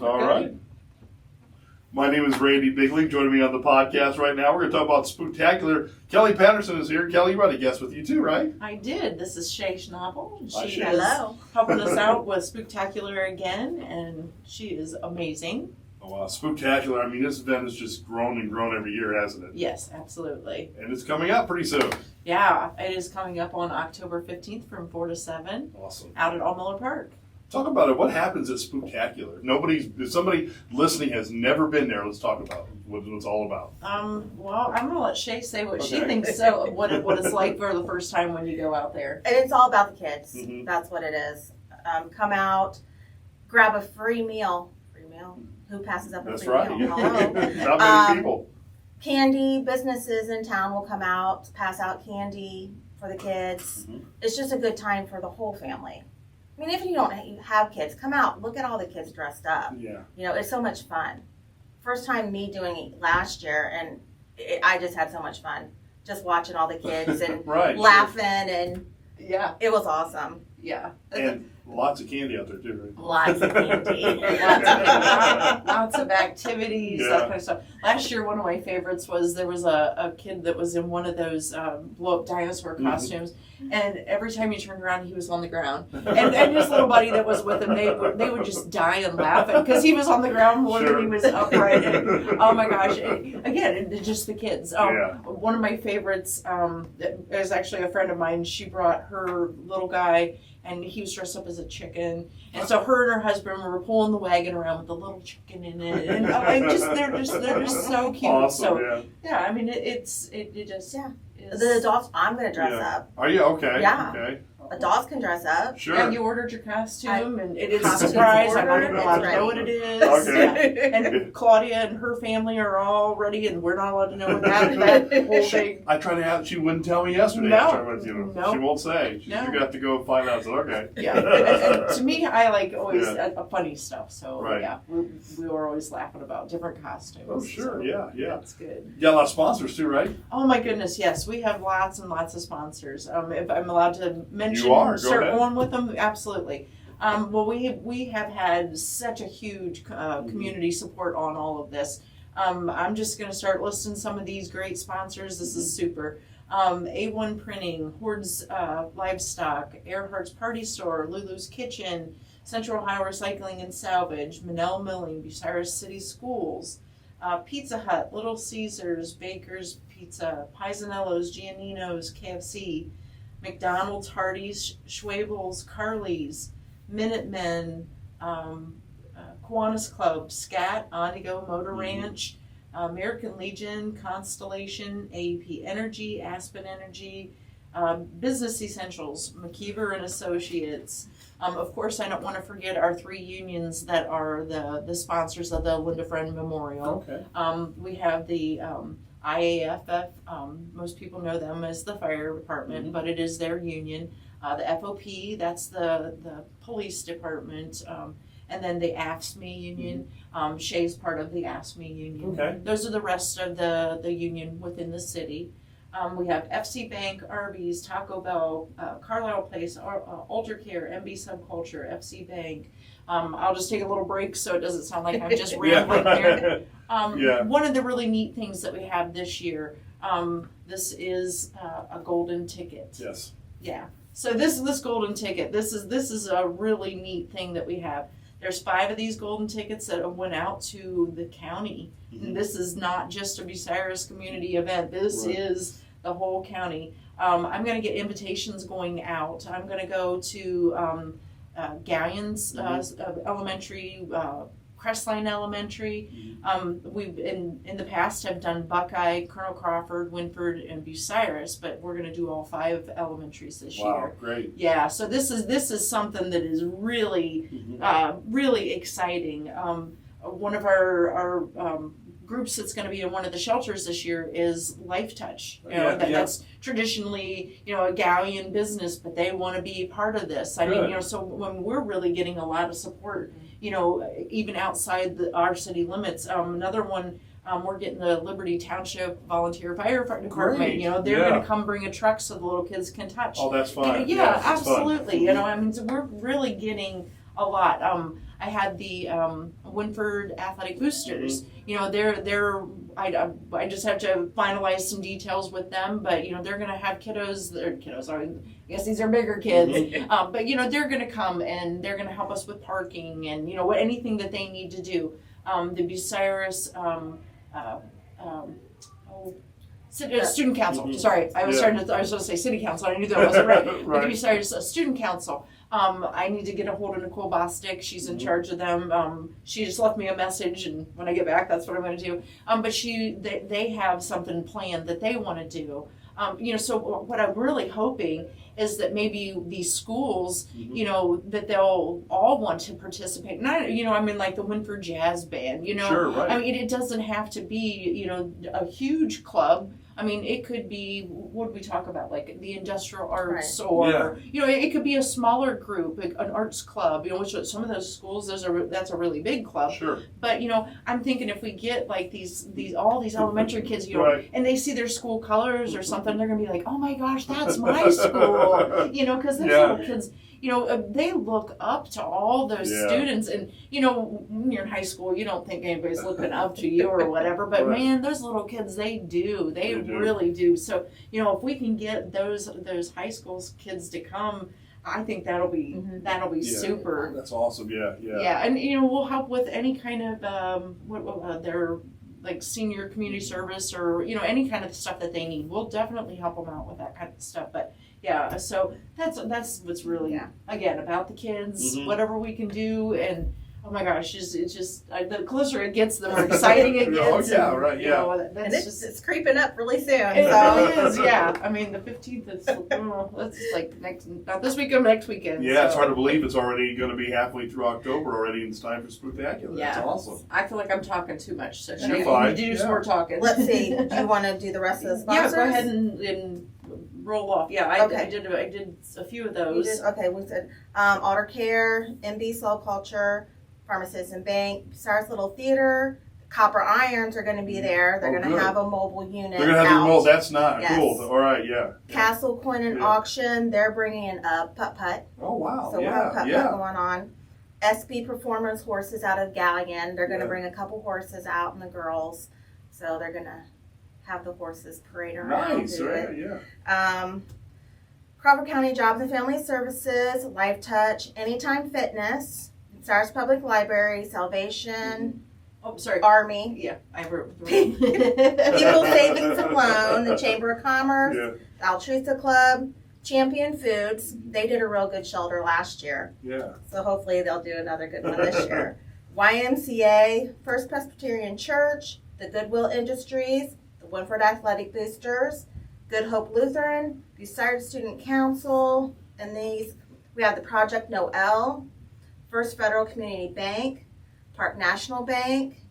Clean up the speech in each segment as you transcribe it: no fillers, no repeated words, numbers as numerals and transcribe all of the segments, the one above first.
All right. My name is Randy Bigley. Joining me on the podcast right now, we're going to talk about Spooktacular. Kelly Patterson is here. Kelly, you brought a guest with you too, right? I did. This is Shay Schnabel. Hi, She Shay. is Hello. helping us out with Spooktacular again, and she is amazing. Oh, wow. Spooktacular. I mean, this event has just grown and grown every year, hasn't it? Yes, absolutely. And it's coming out pretty soon. Yeah, it is coming up on October 15th from 4 to 7 Awesome. out at All Miller Park. Talk about it. What happens at Spooktacular? If somebody listening has never been there, let's talk about what it's all about. Well, I'm going to let Shay say what she Okay. thinks, what it's like for the first time when you go out there. And it's all about the kids. Mhm. That's what it is. Come out, grab a free meal. Free meal? Who passes up a That's free right. meal? Hello. Not many people. Candy, businesses in town will come out, pass out candy for the kids. Mhm. It's just a good time for the whole family. I mean, if you don't have kids, come out, look at all the kids dressed up. Yeah. You know, it's so much fun. First time me doing it last year, and I just had so much fun. Just watching all the kids and Right. laughing, and Yeah, it was awesome. yeah. And lots of candy out there too, right? Lots of candy. Lots of activities, Yeah. that kind of stuff. Last year, one of my favorites was there was a kid that was in one of those blow-up dinosaur Mhm. costumes, and every time you turned around, he was on the ground. And his little buddy that was with him, they would just die and laugh because he was on the ground more Sure. than he was upright. And, oh my gosh! Just the kids. Yeah. One of my favorites is actually a friend of mine. She brought her little guy, and he was dressed up as a chicken. And so her and her husband were pulling the wagon around with the little chicken in it, and they're just so cute. Awesome, So yeah. yeah, I mean it just Yeah. is. The adults, I'm going to dress Yeah. up. Are you? Okay. Yeah. Okay. Adults can dress up. Sure. Yeah, you ordered your costume, and it is a Costume's surprise. I'm not ordered, even allowed to it's know ready. what it is. Okay. Yeah. And Claudia and her family are all ready, and we're not allowed to know what that whole thing. I tried to have. She wouldn't tell me yesterday. No. She won't say. No. You're gonna have to go find out. So okay. Yeah, and to me, I like always Yeah. funny stuff. So Right. yeah, we were always laughing about different costumes. Oh sure. So Yeah. Yeah. that's good. You got a lot of sponsors too, right? Oh my goodness, yes, we have lots and lots of sponsors. If I'm allowed to mention, You are. Go start ahead. on with them, absolutely. Well, we have had such a huge community support on all of this. I'm just going to start listing some of these great sponsors. This is super. A1 Printing, Horde's Livestock, Earhart's Party Store, Lulu's Kitchen, Central Ohio Recycling and Salvage, Manel Milling, Bucyrus City Schools, Pizza Hut, Little Caesars, Baker's Pizza, Pisanello's, Giannino's, KFC, McDonald's, Hardee's, Schwabel's, Carly's, Minutemen, Kiwanis Club, Scat, Ondigo Motor Ranch, American Legion, Constellation, AEP Energy, Aspen Energy, Business Essentials, McKeever and Associates. Of course, I don't want to forget our three unions that are the sponsors of the Linda Friend Memorial. Okay. We have the IAFF, most people know them as the fire department, Mhm. but it is their union. The FOP, that's the police department, and then the AFSCME union. Shay's part of the AFSCME union. Okay. Those are the rest of the union within the city. We have FC Bank, Arby's, Taco Bell, Carlisle Place, Alter Care, MB Subculture, FC Bank. I'll just take a little break so it doesn't sound like I'm just rambling here. Yeah. One of the really neat things that we have this year, this is a golden ticket. Yes. Yeah. So this golden ticket, this is a really neat thing that we have. There's 5 of these golden tickets that went out to the county. Mhm. And this is not just a Bucyrus community event. This Right. is the whole county. I'm going to get invitations going out. I'm going to go to Galleon's Elementary, Crestline Elementary. We've in the past have done Buckeye, Colonel Crawford, Winford, and Bucyrus, but we're going to do all 5 elementaries this Wow. year. Great. Yeah, so this is something that is really Mhm. really exciting. One of our groups that's going to be in one of the shelters this year is Life Touch. You know, Yeah, that's traditionally, a galleon business, but they want to be part of this. I Good. mean, so when we're really getting a lot of support, even outside our city limits. Another one, we're getting the Liberty Township Volunteer Fire Department. Great. They're Yeah. going to come bring a truck so the little kids can touch. Oh, that's fine. Yeah, that's fun. absolutely. I mean, so we're really getting a lot. I had the Winford Athletic Boosters. You know, they're I just have to finalize some details with them, but you know, they're going to have kiddos. I guess these are bigger kids, but you know, they're going to come and they're going to help us with parking and you know anything that they need to do. The Bucyrus student council. Sorry, I was going to say city council. I knew that wasn't right. But the Bucyrus student council. I need to get a hold of Nicole Bostic. She's in charge of them. She just left me a message, and when I get back, that's what I'm going to do. But they have something planned that they want to do. You know, so what I'm really hoping is that maybe these schools, you know, that they'll all want to participate. Not, you know, I mean, like the Winford Jazz Band, you know. Sure, right. I mean, it doesn't have to be, you know, a huge club. I mean, it could be, what did we talk about, like the industrial arts or, you know, it could be a smaller group, like an arts club, you know, which some of those schools, that's a really big club. Sure. But, you know, I'm thinking if we get like all these elementary kids, you know, and they see their school colors or something, they're going to be like, oh my gosh, that's my school, you know, because those little kids, you know, they look up to all those students. And, you know, when you're in high school, you don't think anybody's looking up to you or whatever. But, man, those little kids, they do. They really do. So, you know, if we can get those high school kids to come, I think that'll be super. That's awesome. Yeah. Yeah, and, you know, we'll help with any kind of their like senior community service or, you know, any kind of stuff that they need. We'll definitely help them out with that kind of stuff. But yeah, so that's what's really again about the kids. Whatever we can do, and oh my gosh, it's just the closer it gets, the more exciting it gets. Right. You know, and it's creeping up really soon. It really is. Yeah, I mean the 15th is that's like not this weekend, next weekend. Yeah, it's hard to believe it's already going to be halfway through October already, and it's time for Spooktacular. Yeah, that's awesome. I feel like I'm talking too much, so You're fine. You do some more talking. Let's see. Do you want to do the rest of the sponsors? Yeah, go ahead and roll off. Yeah, I did a few of those. We said Alder Care, MB Soul Culture, Pharmacist and Bank, Stars Little Theater, Copper Irons are going to be there. They're going to have a mobile unit. They're going to have their mobile. That's not cool. All right, Castle Coin and Auction, they're bringing in a putt-putt. Oh, wow. So we'll have putt-putt going on. SB Performance Horses out of Galligan. They're going to bring a couple horses out and the girls. So they're going to have the horses parade around. Nice, right? Crawford County Jobs and Family Services, Life Touch, Anytime Fitness, Stars Public Library, Salvation, Army. Yeah, I wrote People Savings and Loan, the Chamber of Commerce, Altruista Club, Champion Foods. They did a real good shelter last year. Yeah. So hopefully they'll do another good one this year. YMCA, First Presbyterian Church, the Goodwill Industries, the Winford Athletic Boosters, Good Hope Lutheran, Bucyrus Student Council, and we have the Project Noel, First Federal Community Bank, Park National Bank,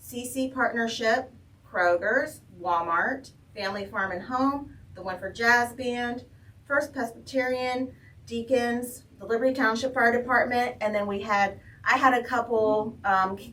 CC Partnership, Kroger's, Walmart, Family Farm and Home, the Winford Jazz Band, First Presbyterian, Deacons, the Liberty Township Fire Department, and then I had a couple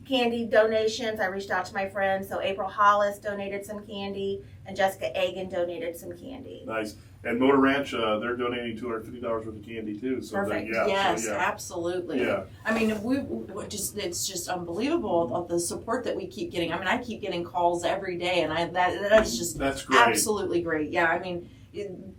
candy donations. I reached out to my friends. So April Hollis donated some candy, and Jessica Agan donated some candy. Nice. And Motor Ranch, they're donating $250 worth of candy too. So perfect. Yes, absolutely. Yeah. I mean, it's just unbelievable of the support that we keep getting. I mean, I keep getting calls every day, and that's great. Absolutely great. Yeah, I mean.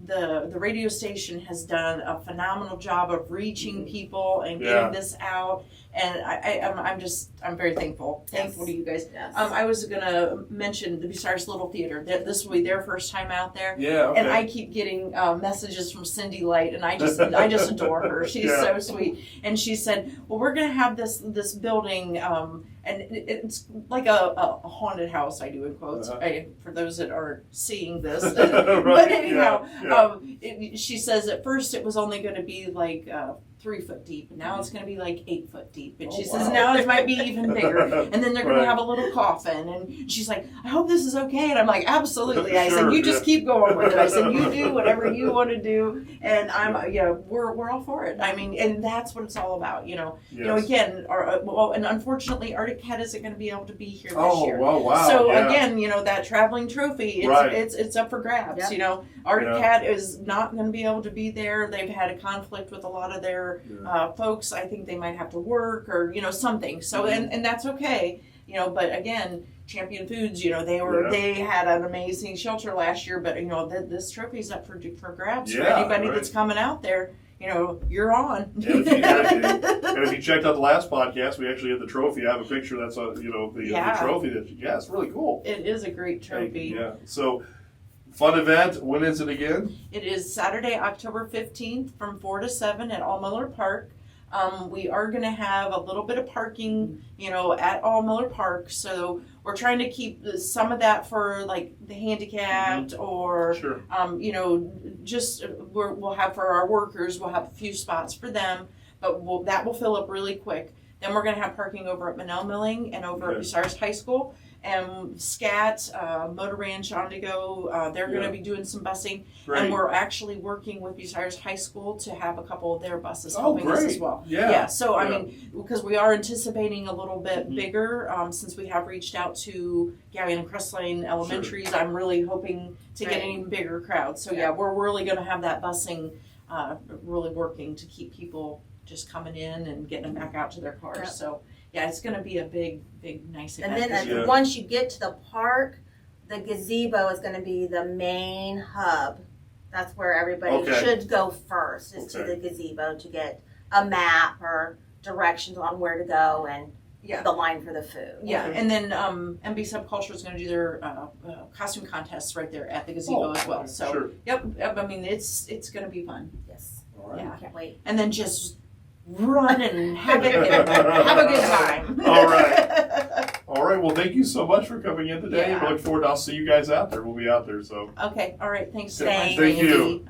The radio station has done a phenomenal job of reaching people and getting this out, and I'm very thankful to you guys. Yes. I was gonna mention the Bucyrus Little Theater. This will be their first time out there. Yeah, okay. And I keep getting messages from Cindy Light, and I just adore her. She's so sweet. And she said, "Well, we're gonna have this building." And it's like a haunted house, I do in quotes, for those that are seeing this. But anyhow, she says at first it was only going to be like 3 foot deep, and now it's going to be like 8 foot deep. And she says now it might be even bigger. And then they're going to have a little coffin. And she's like, I hope this is okay. And I'm like, absolutely. I said, you just keep going with it. I said, you do whatever you want to do. And we're all for it. I mean, and that's what it's all about. You know, again, and unfortunately, Arctic Cat isn't going to be able to be here this year. Oh, wow. So again, that traveling trophy, it's up for grabs. Yep. Arctic Cat is not going to be able to be there. They've had a conflict with a lot of their or folks, I think they might have to work or, something. So, and that's okay, but again, Champion Foods, they had an amazing shelter last year, but, this trophy's up for grabs for anybody that's coming out there. You're on. And if you checked out the last podcast, we actually had the trophy. I have a picture that's the trophy. It's really cool. It is a great trophy. Yeah. So, fun event. When is it again? It is Saturday, October 15th from 4 to 7 at Allmiller Park. We are going to have a little bit of parking, at Allmiller Park. So we're trying to keep some of that for like the handicapped or, Sure. just we'll have for our workers, we'll have a few spots for them, but that will fill up really quick. Then we're going to have parking over at Manel Milling and over at Bucyrus High School. And SCAT, Motor Ranch, Ondigo, they're going to be doing some busing. Great. And we're actually working with Bucyrus High School to have a couple of their buses helping us as well. Yeah. So, I mean, because we are anticipating a little bit bigger, since we have reached out to Gavin and Crest Lane Elementaries, I'm really hoping to get an even bigger crowd. So, we're really going to have that busing really working to keep people just coming in and getting them back out to their cars. Yep. So, it's going to be a big, nice event. And then once you get to the park, the gazebo is going to be the main hub. That's where everybody should go first, is to the gazebo to get a map or directions on where to go and the line for the food. Yeah, and then MB Subculture is going to do their costume contests right there at the gazebo as well. So, yep, I mean, it's going to be fun. Yes. All right. Yeah, I can't wait. And then just run and have a good time. All right. All right. Well, thank you so much for coming in today. Yeah. I look forward. I'll see you guys out there. We'll be out there. So. Okay. All right. Thanks so Thank much. you.